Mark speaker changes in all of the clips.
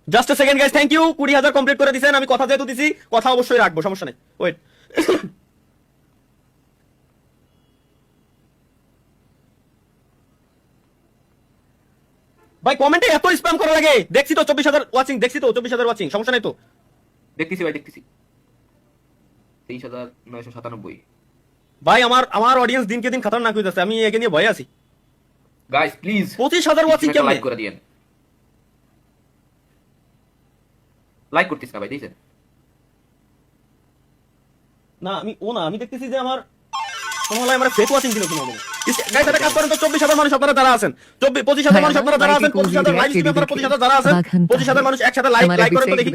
Speaker 1: Just a second guys, thank you. 20,000 complete করে দিয়েছেন। আমি কথা যেহেতু দিছি, কথা অবশ্যই রাখবো, সমস্যা নেই। ওয়েট, ভাই কমেন্টে এত স্প্যাম করা লাগে? দেখছি তো 24,000 ওয়াচিং, দেখছি তো 24,000 ওয়াচিং, সমস্যা নেই তো?
Speaker 2: দেখতেছি ভাই, দেখতেছি 23,997।
Speaker 1: ভাই আমার আমার অডিয়েন্স দিনকে দিন খাতারনাক হয়ে যাচ্ছে, আমি একে নিয়ে ভয়ে আছি।
Speaker 2: গাইস প্লিজ
Speaker 1: 25,000 ওয়াচিং কেমনে?
Speaker 2: লাইক করে দিয়েন। লাইক করতেছ না ভাই, দেখছেন?
Speaker 1: না আমি দেখতেছি যে আমার মনে আমার ফেক ওয়াচিং দিল কিনা। গাইস এটা কাজ করেন তো, 24,000 মানুষ আপনারা যারা আছেন, 25,000 মানুষ আপনারা যারা আছেন, 25,000 লাইভ স্ট্রিমে আপনারা 25,000 যারা আছেন, 25,000 মানুষ একসাথে লাইক করেন তো দেখি।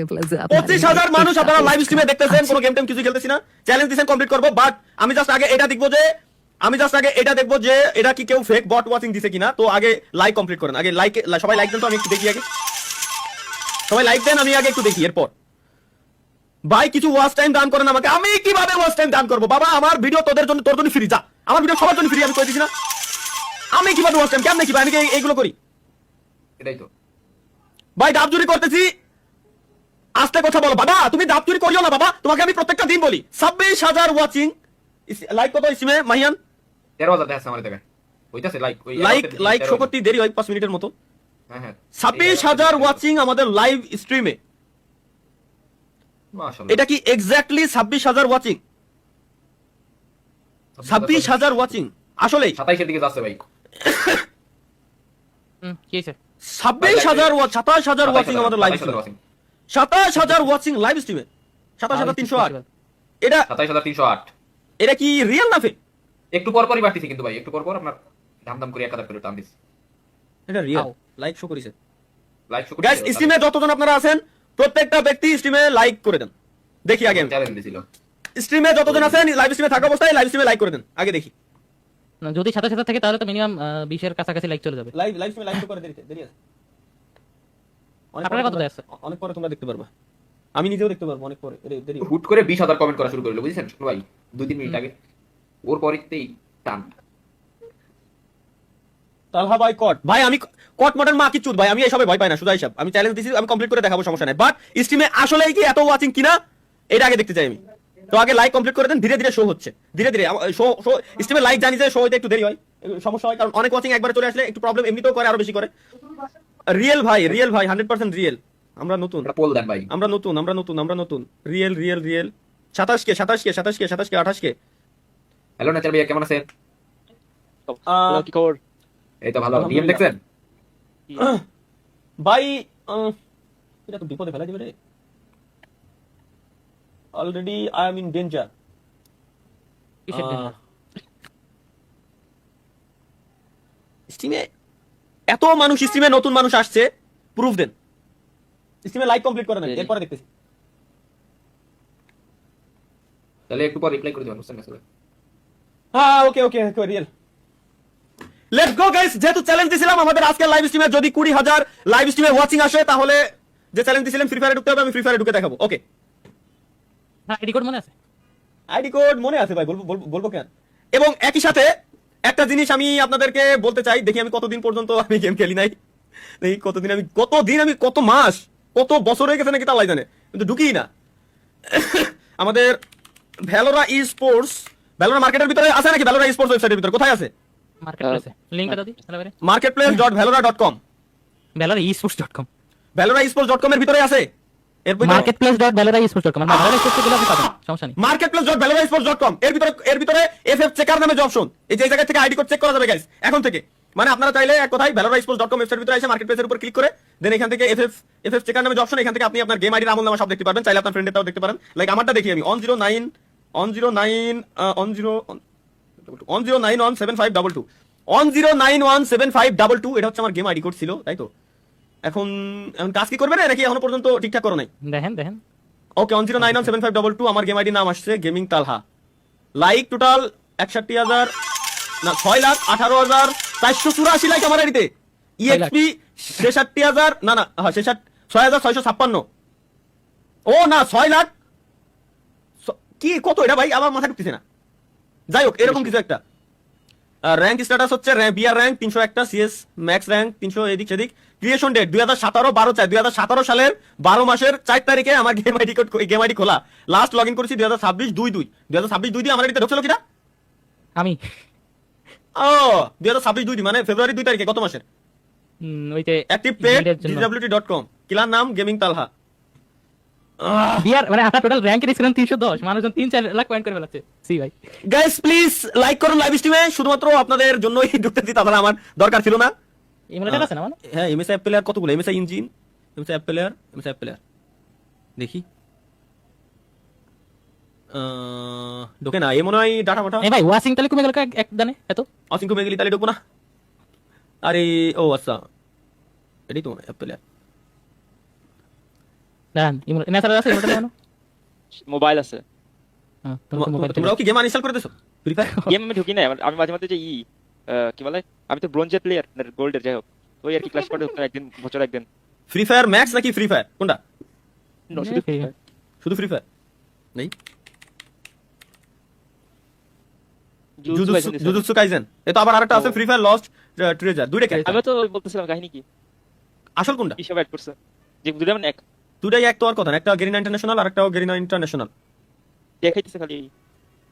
Speaker 1: 25,000 মানুষ আপনারা লাইভ স্ট্রিমে দেখতেছেন, কোনো গেম টেম কিছু খেলতেছি না, চ্যালেঞ্জ দিবেন কমপ্লিট করব। বাট আমি জাস্ট আগে এটা দেখবো যে এটা কি কেউ ফেক বট ওয়াচিং দিছে কিনা। তো আগে লাইক কমপ্লিট করেন, আগে লাইক, সবাই লাইক দেন তো, আমি একটু দেখি আগে। সবাই লাইক দেন, আমি আগে একটু দেখি। এরপর ভাই কিছু ওয়াচ টাইম দান করেন আমাকে। আমি কিভাবে ওয়াচ টাইম দান করবো বাবা? আমার ভিডিও তোর জন্য ফ্রি। যা, আমার ভিডিও সবার জন্য ফ্রি, আমি কই দিছি না? আমি কিভাবে ওয়াচ টাইম, কেমনে কিভাবে আমি এইগুলো করি?
Speaker 2: এটাই তো
Speaker 1: ভাই ডাব চুরি করতেছি, আস্তে কথা বলো বাবা। তুমি ডাব চুরি করিও না বাবা, তোমাকে আমি প্রত্যেকটা দিন বলি। 26,000 ওয়াচিং, লাইক কত ইসিমে মাহিয়ান?
Speaker 2: 13,000 দেখাচ্ছে আমার দেখেন। হইতাছে লাইক, ওই
Speaker 1: লাইক শো করতে দেরি হয় 5 মিনিটের মতো।
Speaker 2: হ্যাঁ হ্যাঁ
Speaker 1: 26,000 ওয়াচিং আমাদের লাইভ স্ট্রিমে।
Speaker 2: মাশাআল্লাহ।
Speaker 1: এটা কি এক্স্যাক্টলি 26,000 ওয়াচিং? 26,000 ওয়াচিং আসলে
Speaker 2: 27 এর দিকে যাচ্ছে ভাই।
Speaker 3: কি হয়েছে?
Speaker 1: 26,000 27,000 ওয়াচিং আমাদের লাইভ স্ট্রিমে। 27,000 ওয়াচিং লাইভ স্ট্রিমে, 27,308। এটা
Speaker 2: 27,308।
Speaker 1: এটা কি রিয়েল না ফেক?
Speaker 2: একটু পর পরই বাড়তিছে কিন্তু ভাই, একটু পর পর আপনার ধাম করে 1000 করে টান দিছে।
Speaker 1: এটা রিয়েল লাইক শো করেছে।
Speaker 2: লাইক শো
Speaker 1: গাইস স্ট্রিমে যতজন আপনারা আছেন প্রত্যেকটা ব্যক্তি স্ট্রিমে লাইক করে দেন, দেখি আগে।
Speaker 2: চ্যালেঞ্জ দিছিল।
Speaker 1: স্ট্রিমে যতজন আছেন লাইভ স্ট্রিমে থাকা অবস্থায় লাইভ স্ট্রিমে লাইক করে দেন, আগে দেখি।
Speaker 3: না, যদি 27 থাকে তাহলে তো মিনিমাম 20 এর কাছাকাছি লাইক চলে যাবে।
Speaker 1: লাইভ স্ট্রিমে লাইক করে দেরি আছে।
Speaker 3: আপনারা কত আছে?
Speaker 1: অনেক পরে তোমরা দেখতে পারবা, আমি নিজেও দেখতে পারবো অনেক পরে। দেরি
Speaker 2: হুট করে 20,000 কমেন্ট করা শুরু করলো, বুঝছেন ভাই? 2-3 মিনিট আগে ওর পরেই টান।
Speaker 1: তালহা ভাই কট ভাই, আমি কট মডেল মা কি চুদ ভাই, আমি এইসবে ভয় পাই না। সুজা হিসাব আমি চ্যালেঞ্জ দিছি, আমি কমপ্লিট করে দেখাবো, সমস্যা নাই। বাট স্ট্রিমে আসলেই কি এত ওয়াচিং কিনা এটা আগে দেখতে চাই আমি। তো আগে লাইক কমপ্লিট করে দেন, ধীরে ধীরে শো হচ্ছে, ধীরে ধীরে শো স্ট্রিমে লাইক জানি যে শো হইতে একটু দেরি হয়, সমস্যা হয়, কারণ অনেক ওয়াচিং একবারে চলে আসলে একটু প্রবলেম এমনিতেও করে, আরো বেশি করে। রিয়েল ভাই 100% রিয়েল। আমরা নতুন,
Speaker 2: এটা পোল দেন ভাই।
Speaker 1: আমরা নতুন রিয়েল 27 কে 28 কে।
Speaker 2: হ্যালো নেচার ভাই, কেমন আছেন?
Speaker 4: কি খবর?
Speaker 2: এই তো ভালো। ডিএম দেখছেন
Speaker 1: ভাই? এটা তো বিপদে ফেলা দিবে রে। Already I am in danger.
Speaker 3: কিসের danger?
Speaker 1: স্ট্রিমে এত মানুষ, স্ট্রিমে নতুন মানুষ আসছে, প্রুফ দেন। স্ট্রিমে লাইক কমপ্লিট করে নেন, এরপরে দেখতেছি।
Speaker 2: তাহলে একটু পর রিপ্লাই করে দিবেন, বুঝছেন না?
Speaker 1: হ্যাঁ ওকে রিয়েল। লেটস গো গাইস, যেহেতু চ্যালেঞ্জ দিছিলাম আমাদের আজকের লাইভ স্ট্রিমে যদি 20,000 লাইভ স্ট্রিমে ওয়াচিং আসে, তাহলে যে চ্যালেঞ্জ দিছিলাম ফ্রি ফায়ারে ঢুকতে হবে, আমি ফ্রি ফায়ারে ঢুকে দেখাবো। ওকে,
Speaker 3: হ্যাঁ, আইডি কোড মনে আছে?
Speaker 1: আইডি কোড মনে আছে ভাই, বলবো কেন। এবং একই সাথে একটা জিনিস আমি আপনাদেরকে বলতে চাই, দেখি আমি কতদিন পর্যন্ত আমি গেম খেলি নাই, দেখি কত মাস কত বছর হয়ে গেছে নাকি তা আল্লাহ জানে, কিন্তু ঢুকিই না। আমাদের ভ্যালোরা ই স্পোর্টস, ভ্যালোরা মার্কেটের ভিতরে আছে নাকি? ভ্যালোরা ই স্পোর্টস ওয়েবসাইটের ভিতরে কোথায় আছে?
Speaker 3: মার্কেটপ্লেসে লিংকটা দাও দি তাহলে বাইরে।
Speaker 1: marketplace.valora.com,
Speaker 3: valora-esports.com,
Speaker 1: valora-esports.com এর ভিতরে আছে। এর ভিতরে
Speaker 3: marketplace.valora-esports.com, মানে valora esports গুলো আপনি পাবেন, সমস্যা নেই।
Speaker 1: marketplace.valora-esports.com এর ভিতরে FF চেকার নামে যে অপশন, এই জায়গা থেকে আইডি কোড চেক করা যাবে গাইস এখন থেকে। মানে আপনারা চাইলে এক কথায় valora-esports.com ওয়েবসাইটের ভিতরে এসে মার্কেটপ্লেসের উপর ক্লিক করে দেন, এখান থেকে FF চেকার নামে যে অপশন, এখান থেকে আপনি আপনার গেম আইডির আমল নামা সব দেখতে পারবেন, চাইলে আপনার ফ্রেন্ডেরটাও দেখতে পারেন। লাইক আমারটা দেখি আমি 10917522 এটা হচ্ছে আমার গেম আইডি কোড ছিল, তাই তো? এখন কাজ কি করবে না নাকি এখনো পর্যন্ত ঠিকঠাক করো নাই?
Speaker 3: দেখেন
Speaker 1: ওকে 10917522 আমার গেম আইডি নাম আসছে গেমিং তালহা। লাইক টোটাল 61,000 না 6,18,484 লাইক আমার আইডিতে। ইএক্সপি 66,000 না 6,656। ও না 6 লাখ কি কত এটা ভাই, আমার মাথা ঢুকতেছে না। যাই হোক এরকম কিছু একটা। র্যাঙ্ক স্ট্যাটাস হচ্ছে বিআর র্যাঙ্ক 301টা, সিএস ম্যাক্স র্যাঙ্ক 300 এদিক সেদিক, ক্রিয়েশন ডেট 2017 সালের 12 মাসের 4 তারিখে আমার গেম আইডি খোলা, লাস্ট লগ ইন করেছি 2026 2 আমার এটাতে ঢুকছিল কিনা,
Speaker 3: আমি
Speaker 1: ও 2026 2 মানে ফেব্রুয়ারি 2 তারিখে গত মাসের।
Speaker 3: ওইতে
Speaker 1: অ্যাক্টিভ পেড
Speaker 3: ইভেন্টের জন্য।
Speaker 1: disability.com, কিলার নাম গেমিং তালহা।
Speaker 3: বিয়ার মানে আপনার টোটাল র্যাঙ্কের ছিলেন 310, মানুষজন 3-4 লাখ পয়েন্ট করে ফেলাচ্ছে। সি ভাই
Speaker 1: গাইস প্লিজ লাইক করুন লাইভ স্ট্রিমে, শুধুমাত্র আপনাদের জন্যই ঢুকতেছি, তাছাড়া আমার দরকার ছিল না।
Speaker 3: ইমোলেটার আছে না মানে?
Speaker 1: হ্যাঁ এমএসআই অ্যাপ প্লেয়ার কতগুলো, MSI engine, MSI app player দেখি ঢোকে না, এ মনে হয় ডাটা মাটা
Speaker 3: এই ভাই ওয়াশিং তাহলে কমে গেল এক দানে এত।
Speaker 1: অসংখ্য মেগলি তাহলে ঢুকবো না। আরে ও আচ্ছা এটাই তো অ্যাপ প্লেয়ার।
Speaker 3: দাঁড়ান ইমোলেটার আছে ইমোলেটার কেন?
Speaker 4: মোবাইল আছে।
Speaker 3: হ্যাঁ তোমার মোবাইল
Speaker 1: তোমরাও কি গেম আনইনস্টল করে দিছো ফ্রি ফায়ার?
Speaker 4: গেম আমি ঢুকি না, আমি মাঝে মাঝে যে কি বলে, আমি তো ব্রোঞ্জের প্লেয়ার না গোল্ডের, যাই হোক ওই আর কি ক্লাস করে ঢুকতাম একদিন, বছর একদিন।
Speaker 1: ফ্রি ফায়ার ম্যাক্স নাকি ফ্রি ফায়ার কোনটা?
Speaker 4: No, শুধু
Speaker 3: Free Fire।
Speaker 1: শুধু ফ্রি ফায়ার নেই?
Speaker 4: জুজুৎসু কাইসেন দিছে।
Speaker 1: জুজুৎসু কাইজেন, এ তো আবার আরেকটা আছে ফ্রি ফায়ার লস্ট ট্রেজার, দুইটা কে
Speaker 4: আমি তো বলতেছিলাম কাহিনী কি,
Speaker 1: আসল কোনটা?
Speaker 4: কি সব অ্যাড করছে যে দুটো মানে এক
Speaker 1: দুটাই এক তো আর কথা না, একটা গেরিনা ইন্টারন্যাশনাল আর একটা গেরিনা ইন্টারন্যাশনাল।
Speaker 4: দেখাইতেছে খালি।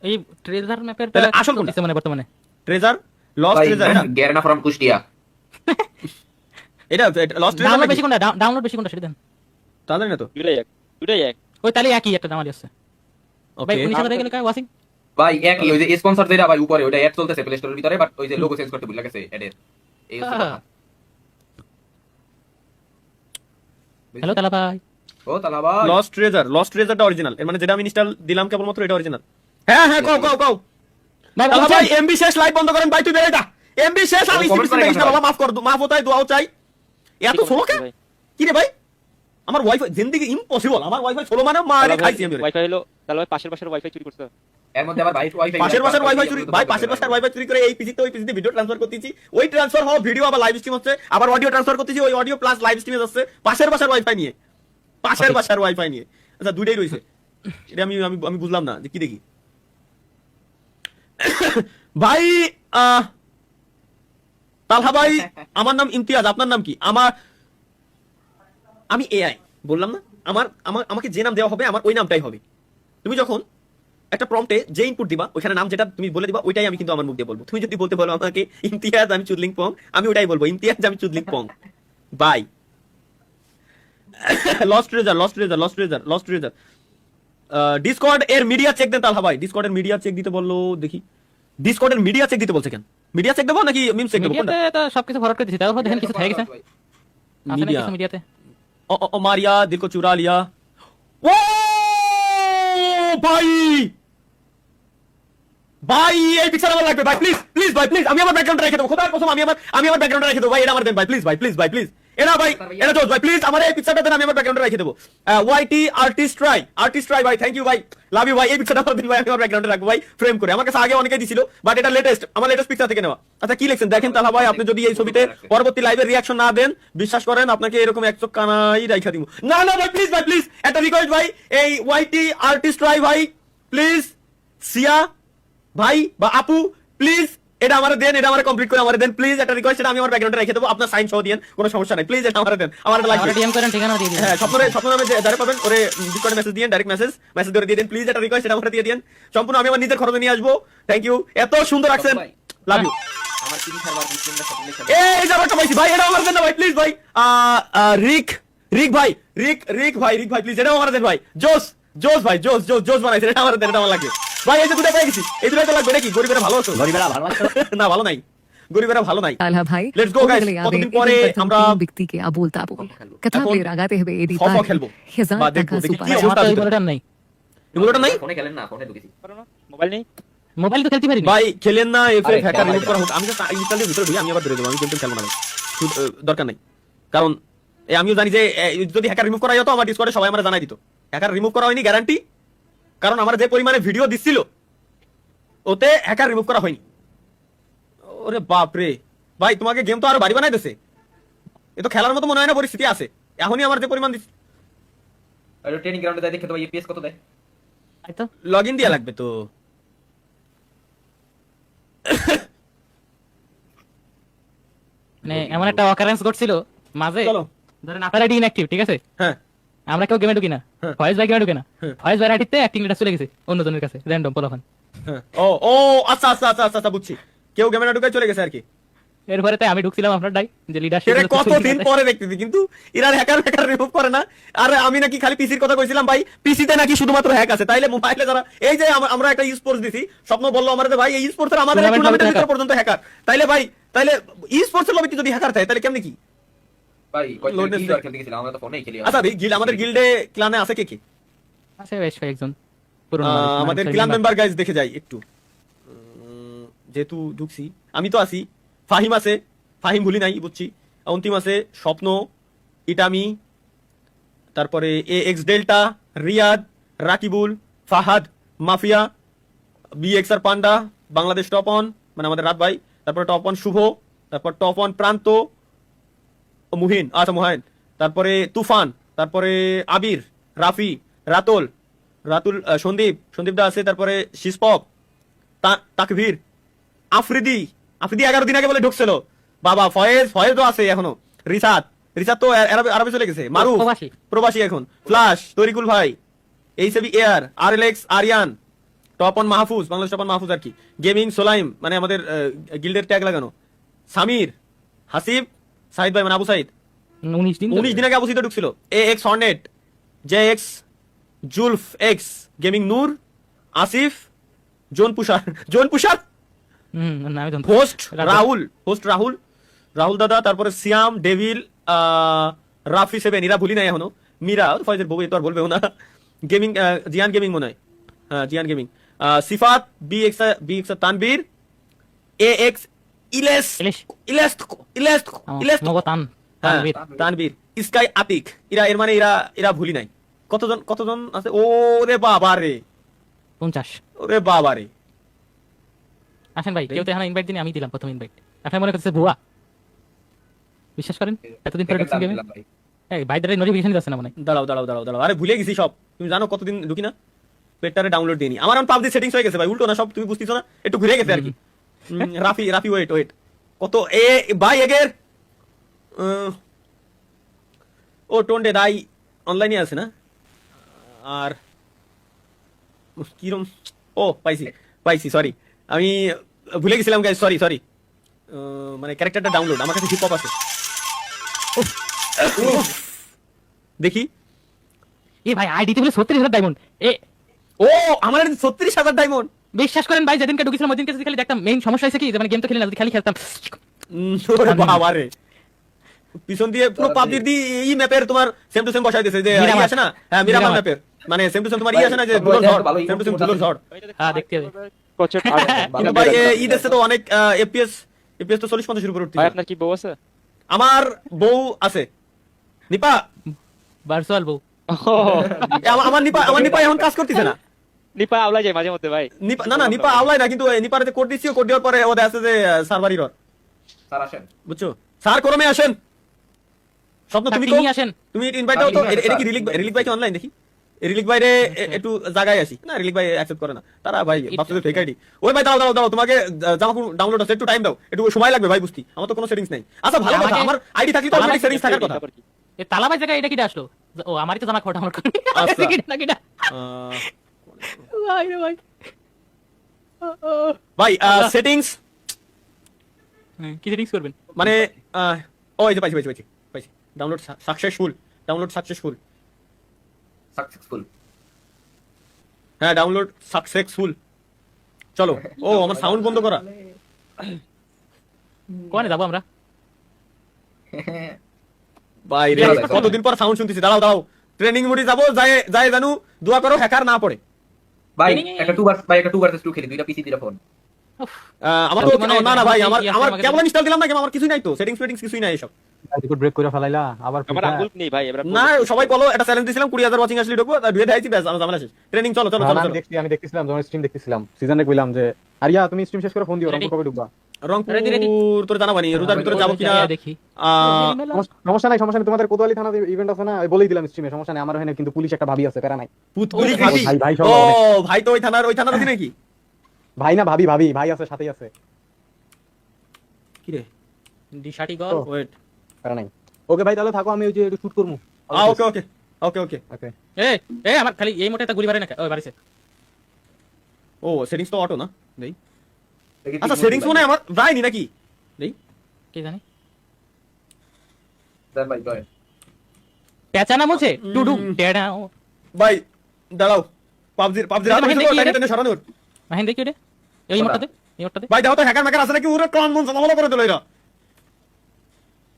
Speaker 3: এই ট্রেজার ম্যাপের
Speaker 1: তাহলে আসল কোনটা?
Speaker 3: মানে বর্তমানে
Speaker 1: ট্রেজার লস্ট
Speaker 2: ভাই
Speaker 1: ট্রেজার
Speaker 2: গ্যারেনা ফ্রম কুষ্টিয়া।
Speaker 1: এটা লস্ট
Speaker 3: ডাউনলোড
Speaker 1: ট্রেজার
Speaker 3: বেশি কোনটা, ডাউনলোড বেশি কোনটা সেটা দেন।
Speaker 1: তাহলে না তো
Speaker 4: দুটাই এক।
Speaker 3: ওই তাহলে একই একটা দাম আছে ভাই।
Speaker 1: ওকে
Speaker 3: 19 গেলে কাই ওয়াশিং
Speaker 2: ভাই একই ওই যে স্পন্সর যেটা ভাই উপরে ওটা অ্যাড চলতেছে প্লে স্টোরের ভিতরে, বাট ওই যে লোগো চেঞ্জ করতে ভুলে গেছে অ্যাডের। এই হচ্ছে কথা।
Speaker 3: হ্যালো তালা ভাই।
Speaker 2: ও তালা ভাই
Speaker 1: লস্ট ট্রেজারটা অরিজিনাল, এর মানে যেটা আমি ইনস্টল দিলাম কেবলমাত্র এটা অরিজিনাল। হ্যাঁ হ্যাঁ কও
Speaker 3: ভাই
Speaker 1: তাহলে
Speaker 3: বলছেন?
Speaker 1: ভাই এমবি শেষ, লাইভ বন্ধ করেন ভাই, তুই বের এটা এমবি শেষ, আমি
Speaker 2: ও, comment করে গেছে
Speaker 1: বাবা
Speaker 2: ভাই।
Speaker 1: মাফ কর, মাফ হতাই দোয়াও চাই। এত স্লো কে কি রে ভাই? আমার ওয়াইফাই জিন্দেগি ইম্পসিবল, আমার ওয়াইফাই স্লো মানে মারে খাইছি আমি।
Speaker 4: ওয়াইফাই হলো তাহলে ভাই পাশের বাসার ওয়াইফাই চুরি করছে।
Speaker 2: এর মধ্যে আবার ভাই ওয়াইফাই
Speaker 1: পাশের বাসার ওয়াইফাই চুরি, ভাই পাশের বাসার ওয়াইফাই চুরি করে এই পিসিতে ওই পিসিতে ভিডিও ট্রান্সফার করতেছি, ওই ট্রান্সফার হওয়া ভিডিও আবার লাইভ স্ট্রিম হচ্ছে, আবার অডিও ট্রান্সফার করতেছি, ওই অডিও প্লাস লাইভ স্ট্রিমে যাচ্ছে পাশের বাসার ওয়াইফাই নিয়ে, পাশের বাসার ওয়াইফাই নিয়ে। আচ্ছা দুইটাই রইছে, এটা আমি আমি আমি বুঝলাম না যে কি দেখি। ভাই তালহা ভাই, আমার নাম ইমতিয়াজ, আপনার নাম কি? আমি এআই বললাম না, আমাকে যে নাম দেওয়া হবে আমার ওই নামটাই হবে। তুমি যখন একটা প্রম্পটে যে ইনপুট দিবা ওইখানে নাম যেটা তুমি বলে দিবা ওইটাই আমি কিন্তু আমার মুখ দিয়ে বলবো। তুমি যদি বলতে বলো আমাকে ইমতিয়াজ আমি চুদলিং পং, আমি ওটাই বলবো ইমতিয়াজ আমি চুদলিং পং। বাই লস্ট ট্রেজার ডিসকর্ড এর মিডিয়া চেক দেন তালহা ভাই, ডিসকর্ড এর মিডিয়া চেক দিতে বললো, দেখি ডিসকর্ড এর মিডিয়া চেক দিতে বলছে কেন? মিডিয়া চেক দেবো নাকি মিম চেক দেবো কোনটা?
Speaker 3: মিডিয়াতে তো সবকিছু ফরওয়ার্ড করে দিছি, তারপর দেখেন কিছু থেকে গেছে। আছে না
Speaker 1: মিডিয়া
Speaker 3: কিছু মিডিয়াতে?
Speaker 1: ओ मारिया दिल को चुरा लिया। ओ भाई ভাই এই পিকচার আমার লাগবে ভাই, প্লিজ ভাই প্লিজ, আমি আমার ব্যাকগ্রাউন্ড রেখে দেবো, খোদার কসম আমি আমার ব্যাকগ্রাউন্ড রেখে দেবো ভাই, এটা আমার দেন ভাই প্লিজ ভাই প্লিজ এটা ভাই এটা জোস ভাই, প্লিজ আমার এই পিকচারটা দেন, আমি আমার ব্যাকগ্রাউন্ড রেখে দেবো। ওয়াইটি আর্টিস্ট ট্রাই ভাই, থ্যাংক ইউ ভাই, লাভ ইউ ভাই, এই পিকচারটা আমার দিন ভাই, আমি আমার ব্যাকগ্রাউন্ডে রাখবো ভাই ফ্রেম করে। আমার কাছে আগে অনেকেই দিছিল বাট এটা আমার লেটেস্ট পিকচার থেকে নেওয়া। আচ্ছা কি লিখছেন দেখেন তাহলে ভাই, আপনি যদি এই ছবিতে পরবর্তী লাইভে রিঅ্যাকশন না দেন বিশ্বাস করেন আপনাকে এরকম এক চোখ কানাই রাইখা দিব। না ভাই প্লিজ একটা রিকোয়েস্ট ভাই, এই ওয়াইটি আর্টিস্ট ট্রাই ভাই প্লিজ, সিয়া ভাই বা আপু প্লিজ এটা আমারে দেন, এটা আমারে কমপ্লিট করে আমারে দেন প্লিজ, একটা রিকোয়েস্ট, এটা আমি আমার ব্যাকগ্রাউন্ডে রেখে দেবো, আপনার সাইন সহ দেন, কোনো সমস্যা নাই, প্লিজ এটা আমারে দেন, আমার এটা লাগবে।
Speaker 3: আমরা ডিএম করেন ঠিকানা দিয়ে দিন।
Speaker 1: হ্যাঁ স্বপ্ন নামে যারা পাবেন ওরে ডিসকর্ডে মেসেজ দিয়েন, ডাইরেক্ট মেসেজ করে দিয়ে দেন প্লিজ, একটা রিকোয়েস্ট এটা আমারে দিয়ে দেন, সম্পূর্ণ আমি আমার নিজের খরচে নিয়ে আসবো। থ্যাংক ইউ, এত সুন্দর রাখছেন, লাভ ইউ।
Speaker 2: আমার 3 সার্ভার ডিসপ্লেটা সব মিলে
Speaker 1: এই জায়গাটা পাইছি ভাই, এটা আমার দেন না ভাই প্লিজ ভাই। রিক ভাই প্লিজ এটা আমার দেন ভাই, জোস ভাই জোস বানাইছেন, এটা আমার দেন, এটা আমার লাগবে ভাই। এই যে দুটো পেয়ে গেছি, এই দুটো তো লাগবে নাকি? গরিবেরা ভালো আছো?
Speaker 5: গরিবেরা ভালো আছে
Speaker 1: না ভালো নাই, গরিবেরা ভালো নাই।
Speaker 6: ताल्हा भाई
Speaker 1: Let's go, guys. কতদিন পরে আমরা
Speaker 6: बिकती के अबोल ताबो कथा
Speaker 1: এখন
Speaker 6: प्लेयर आगाते हुए एडी
Speaker 1: ফফ খেলবো।
Speaker 6: हजार
Speaker 1: বা দেখবো,
Speaker 6: टका
Speaker 1: দেখি কি
Speaker 6: सुपारी
Speaker 1: অবস্থা।
Speaker 3: আমার তো ইমোলেটার নাই,
Speaker 1: এগুলোটা নাই
Speaker 2: ফোনে খেলেন না, ফোনে ঢুকেছি।
Speaker 4: পারো না, মোবাইল নেই।
Speaker 3: মোবাইল তো খেলতে পারি না।
Speaker 1: ভাই খেলেন না, এফএ
Speaker 2: আরে,
Speaker 1: হ্যাকার
Speaker 2: খেলা
Speaker 1: রিমুভ করা
Speaker 2: যায়।
Speaker 1: হোক, আমি জাস্ট ইনস্টল দিয়ে ভিতরে ঢুকি, আমি আবার ধরে দেবো, আমি গেম খেলবো না ভাই, দরকার নাই। কারণ আমিও জানি যে যদি হ্যাকার রিমুভ করা যেত আমার ডিসকর্ডে সবাই আমরা জানাই দিত, হ্যাকার রিমুভ করা হয়নি গ্যারান্টি, কারণ আমার যে পরিমাণে ভিডিও দিচ্ছিল ওতে হ্যাকার রিমুভ করা হয়নি। ওরে বাপ রে ভাই, তোমাকে গেম তো আরো বাড়ি বানাই দিছে, এ তো খেলার মতো মনে হয় না পরিস্থিতি আছে, এখনই আমার যে পরিমাণ
Speaker 2: আর ট্রেনিং গ্রাউন্ডে যাই দেখে তো ভাই এপিএস কত দেয়।
Speaker 3: তাই তো
Speaker 1: লগ ইন দিয়া লাগবে তো।
Speaker 3: মানে এমন একটা অকারেন্স ঘটছিল মাঝে
Speaker 1: চলো।
Speaker 3: ধরেন আপনার আইডি ইনঅ্যাক্টিভ, ঠিক আছে?
Speaker 1: হ্যাঁ
Speaker 3: আমরা কেউ গেমে ঢুকি না,
Speaker 1: হ্যাঁ।
Speaker 3: ফয়েজ ভাই গেমে ঢুকে না,
Speaker 1: হ্যাঁ।
Speaker 3: ফয়েজ ভাই আইডিতে অ্যাক্টিং লেটার চলে গেছে অন্যজনের কাছে, র্যান্ডম পোলাপান।
Speaker 1: হ্যাঁ ও ও আচ্ছা আচ্ছা আচ্ছা আচ্ছা বুঝছি, কেউ গেমে না ঢুকে চলে গেছে আর কি।
Speaker 3: এরপরে তাই আমি ঢুকছিলাম আপনার ডাই যে লিডারশিপ।
Speaker 1: এরা কতদিন পরে দেখতেছি, কিন্তু এরা হ্যাকার রিমুভ করে না। আর আমি নাকি খালি পিসির কথা কইছিলাম ভাই, পিসিতে নাকি শুধুমাত্র হ্যাক আছে, তাইলে মোবাইলে যারা এই যে আমরা একটা ই স্পোর্টস দিছি, স্বপ্ন বললো আমাদের ভাই এই স্পোর্টস এর আমাদের
Speaker 3: Tournament
Speaker 1: টুর্নামেন্টের
Speaker 3: hacker।
Speaker 1: ভিতরে পর্যন্ত হ্যাকার, তাইলে ভাই তাইলে ই স্পোর্টস এর লবিতে যদি হ্যাকার থাকে তাহলে কেমনে কি?
Speaker 2: ভাই
Speaker 1: Load
Speaker 2: কয়েকটা
Speaker 1: দিচ্ছে।
Speaker 2: গিল্ড খেলতে গেছিলাম আমরা, তো ফোনেই খেলি।
Speaker 1: আচ্ছা ভাই গিল্ড, আমাদের গিল্ডে ক্লানে আছে কে কে?
Speaker 3: আছে বেশ কয়েকজন পুরনো মানুষ,
Speaker 1: আমাদের
Speaker 3: মানুষের
Speaker 1: ক্লান
Speaker 3: member।
Speaker 1: মেম্বার গাইজ দেখে যাই একটু। যেহেতু ঢুকছি, আমি তো আছি, ফাহিম আছে, ফাহিম ভুলি নাই বুঝছি, অন্তিম আছে, স্বপ্ন, ইটামি, তারপরে A X Delta, Riyad, Rakibul, Fahad, Mafia, B X আর পান্ডা, বাংলাদেশ টপ অন মানে আমাদের রাত ভাই, তারপরে টপ অন শুভ, তারপর টপ অন প্রান্ত, মুহিন আচ্ছা মুহাইন, তারপরে তুফান, তারপরে আবির, রাফি, রাতুল, সন্দীপ দা আছে, তারপরে শিসপক, তাকভীর, আফ্রিদি 11 দিন আগে বলে ঢুকছিল বাবা, ফয়েজ তো আছে এখনো, রিসাত তো আরবে চলে গেছে, মারুফ
Speaker 3: প্রবাসী।
Speaker 1: প্রবাসী এখন, ফ্লাশ, তরিকুল ভাই, HB air, RLX Arian, top on Mahfuz, Bangladesh top on Mahfuz আর কি, গেমিং সোলাইম মানে আমাদের গিল্ডের ট্যাগ লাগানো, সামির, হাসিব, সাইদ ভাই মানে আবু সাইদ 19 দিন আগে আবু সাইদ ঢুকছিল, A X hornet, J X, Zulf X gaming, Noor, Asif, zone pusher,
Speaker 3: আমি জানি
Speaker 1: হোস্ট রাহুল দাদা, তারপরে সিয়াম, ডেভিল, রাফি 7 এরা ভুলি নাই এখনো, মীরা ফয়েজের বউ, তো আর বলবেও না, গেমিং, জিয়ান গেমিং মনে হয়, হ্যাঁ জিয়ান গেমিং, সিফাত, বি এক্স তানবীর, এ এক্স ইলেস,
Speaker 3: মগতান
Speaker 1: হ্যাঁ,
Speaker 3: তানভীর।
Speaker 1: তানবীর, স্কাই আতিক, এর মানে এরা ভুলি নাই। কতজন আছে? ও রে বাবা রে,
Speaker 3: 50।
Speaker 1: ওরে বাবা রে,
Speaker 3: আসেন ভাই, কেউ তো এখন ইনভাইট দিন, আমি দিলাম প্রথম ইনভাইট। আপনি মনে করতেছে ভুয়া, বিশ্বাস করেন এতদিন পরে ঢুকছেন গেমে।
Speaker 2: ভাই
Speaker 3: এই ভাই দ্বারা নোটিফিকেশন যাচ্ছে না মনে হয়।
Speaker 1: দাঁড়াও, আরে ভুলে গেছি সব, তুমি জানো কতদিন ঢুকি না, পেটটারে ডাউনলোড দিইনি, আমার এখন পাবজি সেটিংস হয়ে গেছে ভাই, উল্টো না সব, তুমি বুঝতেছো না, একটু ঘুরে গেছে আর কি। রাফি ওয়েট কত এ ভাই এগের, ও টোন্ডে দাই অনলাইনে আছে না, আর কিরম, ও পাইছি সরি, আমি ভুলে গেছিলাম গাইস, সরি, মানে ক্যারেক্টারটা ডাউনলোড আমার কাছে, হিপ হপ আছে, দেখি,
Speaker 3: এ ভাই আইডিতে বলে 36,000 ডায়মন্ড।
Speaker 1: ও আমার 36,000 ডায়মন্ড,
Speaker 3: বিশ্বাস করেন ভাই, যেদিনকে ঢুকেছিলাম ওই দিনকে খালি দেখতাম। মেইন সমস্যা হয়েছে কি, যে মানে গেম তো খেলি না, যদি খালি খেলতাম।
Speaker 1: ওরে বাবা রে, পিছন দিয়ে পুরো পাবজির দি এই ম্যাপের তোমার সেম টু সেম বসাই দিয়েছে, যে ই আসে না, হ্যাঁ মিরামার ম্যাপের, মানে সেম টু সেম তোমার ই আসে না, যে ধুলোর ঝড়, সেম টু সেম ধুলোর ঝড়।
Speaker 3: হ্যাঁ দেখতে হবে।
Speaker 1: কিন্তু ভাই ই দেখতে তো অনেক এফপিএস তো 40-50 এর উপরে উঠছে।
Speaker 4: ভাই আপনার কি বউ আছে?
Speaker 1: আমার বউ আছে, নিপা,
Speaker 3: ভার্চুয়াল বউ।
Speaker 1: আমার নিপা এখন কাজ করতেছে না,
Speaker 4: নিপা আওলা যায় মাঝে মধ্যে ভাই।
Speaker 1: নিপা আওলাই না, কিন্তু নিপারে কোড দিছি, কোড দেওয়ার পরে ওদের আছে যে সার্ভার এরর,
Speaker 2: স্যার আসেন।
Speaker 1: বুঝছো স্যার, করমে আসেন, স্বপ্ন তুমি
Speaker 3: তিনি আসেন।
Speaker 1: তুমি ইনভাইট দাও তো, এটা কি রিলিক ভাই কি অনলাইন দেখি, রিলিক ভাইরে একটু জায়গায় আসি না, রিলিক ভাই অ্যাকসেপ্ট করে না, তারা ভাই ভাবছে ফেক আইডি, ওই ভাই দাও তোমাকে জামাপুর ডাউনলোড আছে, একটু টাইম দাও, একটু সময় লাগবে ভাই, বুঝতি আমার তো কোনো সেটিংস নাই। আচ্ছা ভালো কথা, আমার আইডি থাকলে তো অটোমেটিক সেটিংস থাকার কথা।
Speaker 3: এই তালাবাই জায়গায় এটা কিটা আসলো? ও আমারই তো জামা খোটা আমার করে।
Speaker 1: আচ্ছা।
Speaker 3: কিটা ভাই রে ভাই।
Speaker 1: ভাই সেটিংস
Speaker 3: কি সেটিংস করবেন?
Speaker 1: মানে ও এই যে পাইছি, ডাউনলোড সাকসেসফুল,
Speaker 2: সাকসেসফুল।
Speaker 1: হ্যাঁ ডাউনলোড সাকসেসফুল, চলো। ও আমার সাউন্ড বন্ধ করা,
Speaker 3: কোনে যাবো আমরা?
Speaker 1: ভাই রে কতদিন পর সাউন্ড শুনতেছি, দাঁড়াও ট্রেনিং মোডে যাবো, যায় জানু, দোয়া করো হ্যাকার না পড়ে।
Speaker 2: ভাই একটা 2 ভার্সেস 2 খেলি, দুইটা পিসি দুইটা ফোন।
Speaker 1: আমার তো না ভাই, আমার কেবল ইনস্টল দিলাম না, আমার কিছুই নাই তো, সেটিংস কিছুই নাই এসব।
Speaker 5: রিকর্ড ব্রেক করে ফেলাইলা আবার
Speaker 4: আমার আঙ্গুল নেই ভাই, এবার
Speaker 1: না সবাই বলো, একটা চ্যালেঞ্জ দিছিলাম 20,000 ওয়াচিং আসলে ঢুকবো, ধুয়ে দেখাইছি, ব্যাস আমার জামালা শেষ। ট্রেনিং চলো
Speaker 5: আমি দেখতেছিলাম তোমার স্ট্রিম দেখতেছিলাম, সিজনে কইলাম যে আরিয়া তুমি স্ট্রিম শেষ করে ফোন দিও, রংপুর কবে ঢুকবা?
Speaker 1: রংপুর তোর জানাবানি, রোজার ভিতরে যাবো কিনা
Speaker 3: দেখি।
Speaker 5: সমস্যা নাই তোমাদের কোতোয়ালি থানা ইভেন্ট আছে না, বলেই দিলাম স্ট্রিমে, সমস্যা নাই আমার ওখানে, কিন্তু পুলিশ একটা ভাবি আছে, প্যারা নাই।
Speaker 1: পুতপুলি ভাবি,
Speaker 5: ভাই
Speaker 1: ও ভাই তো ওই থানার অধীনে নাকি?
Speaker 5: ভাই না ভাবি ভাই আছে, সাথেই আছে।
Speaker 1: কি রে
Speaker 3: ডিশাটি গল।
Speaker 1: ওয়েট,
Speaker 5: প্যারা নাই। ওকে ভাই তাহলে থাকো, আমি ওই যে একটু শুট করবো।
Speaker 1: ওকে ওকে ওকে ওকে
Speaker 5: ওকে
Speaker 3: এ আমার খালি এই মোটে একটা গুলি মারে না ওই বাড়িছে।
Speaker 1: ও সেটিংস তো অটো না দেই।
Speaker 2: দেখি
Speaker 1: আচ্ছা
Speaker 2: ঠিক
Speaker 1: সেটিংস
Speaker 2: মতো
Speaker 1: মনে হয় আমার যায়নি নাকি দেই।
Speaker 3: কি জানি
Speaker 2: দেন ভাই জয়।
Speaker 3: পেঁচা না মুছে টুডু ডেডা
Speaker 1: ভাই দাঁড়াও, পাবজির
Speaker 3: এটা মাহিন দেখি রে।
Speaker 1: টেনে সরানোর।
Speaker 3: মাহিন দেখি রে এই মোটটাতে এই মোটটাতে
Speaker 1: ভাই দাও তো হ্যাকার ম্যাকার আছে নাকি, ওরে ক্লন মন জামালা করে দিল এরা।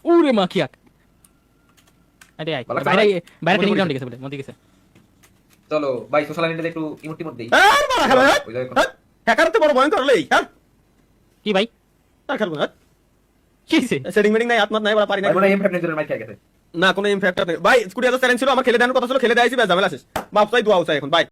Speaker 3: উরে মা কিয়াক আরে আই
Speaker 2: বালা
Speaker 3: বাইরে
Speaker 2: খারাপ।
Speaker 3: বাইরে
Speaker 2: মনে
Speaker 3: ট্রেনিং
Speaker 2: পড়েছে।
Speaker 3: গ্রাউন্ডে গেছে বলে মন্দি গেছে।
Speaker 2: চলো ভাই সোশ্যাল মিডিয়াতে একটু ইমোট টিমোট দেই।
Speaker 1: মারা খেলো হ্যাকার তো বড় ভয়ঙ্কর হলেই হ্যাঁ
Speaker 3: কি ভাই
Speaker 1: তার খেলবো না।
Speaker 3: কি হইছে?
Speaker 1: সেটিং মিটিং নাই, আত্মাত নাই, বড় পারি না।
Speaker 2: ভাই মনে হয় এম5 নেজরের মাইক খেয়ে গেছে।
Speaker 1: না কোনো ইমফ্যাক্ট নেই ভাই। স্কুটি এত চ্যালেঞ্জ ছিল, আমার খেলে দেওয়ার কথা ছিল, খেলে দেওয়াইছি, ব্যাস ঝামেলা শেষ। মাপ চাই, দোয়া চাই এখন, বাই।